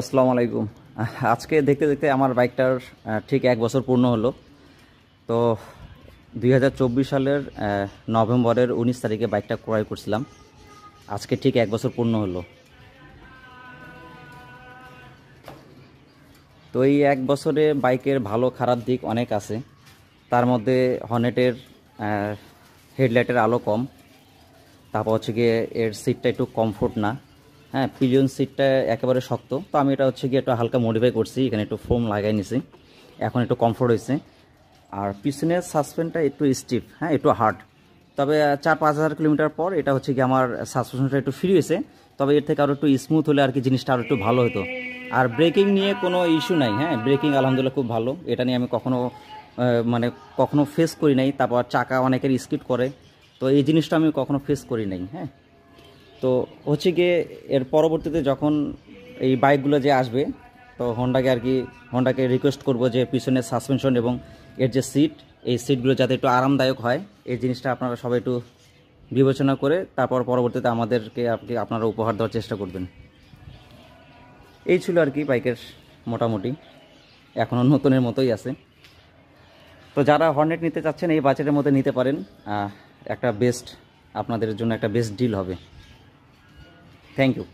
আসসালামু আলাইকুম। আজকে দেখতে দেখতে আমার বাইকটার ঠিক 1 বছর পূর্ণ হলো। তো 2024 সালের নভেম্বরের 19 তারিখে বাইকটা ক্রয় করছিলাম। আজকে ঠিক 1 বছর পূর্ণ হলো। তো এই 1 বছরে বাইকের ভালো খারাপ দিক অনেক আছে। তার মধ্যে হর্নেটের হেডলাইটের আলো কম, তারপর হচ্ছে গিয়ে এর সিটটা একটু কমফোর্ট না। হ্যাঁ, পিলিয়ন সিটটা একেবারে শক্ত, তো আমি এটা হচ্ছে গিয়ে একটু হালকা মডিফাই করছি, এখানে একটু ফোম লাগাই নিছি, এখন একটু কমফোর্ট হয়েছে। আর পিছনের সাসপেনটা একটু স্টিফ, হ্যাঁ একটু হার্ড। তবে 4-5 হাজার কিলোমিটার পর এটা হচ্ছে কি আমার সাসপেনশনটা একটু ফ্রি হয়েছে। তবে এর থেকে আরও একটু স্মুথ হলে আর কি জিনিসটা আরও একটু ভালো হতো। আর ব্রেকিং নিয়ে কোনো ইস্যু নাই, হ্যাঁ ব্রেকিং আলহামদুলিল্লাহ খুব ভালো। এটা নিয়ে আমি মানে কখনো ফেস করি নাই। তারপর চাকা অনেকের স্কিড করে, তো এই জিনিসটা আমি কখনো ফেস করি নাই। হ্যাঁ, তো হচ্ছে গিয়ে এর পরবর্তীতে যখন এই বাইকগুলো যে আসবে, তো হন্ডাকে রিকোয়েস্ট করব যে পিছনের সাসপেনশন এবং এর যে সিট, এই সিটগুলো যাতে একটু আরামদায়ক হয়, এই জিনিসটা আপনারা সবাই একটু বিবেচনা করে তারপর পরবর্তীতে আমাদেরকে আপনারা উপহার দেওয়ার চেষ্টা করবেন। এই ছিল আর কি বাইকের মোটামুটি, এখনও নতুনের মতোই আছে। তো যারা হর্নেট নিতে চাচ্ছেন এই বাজেটের মধ্যে নিতে পারেন, একটা বেস্ট, আপনাদের জন্য একটা বেস্ট ডিল হবে। Thank you.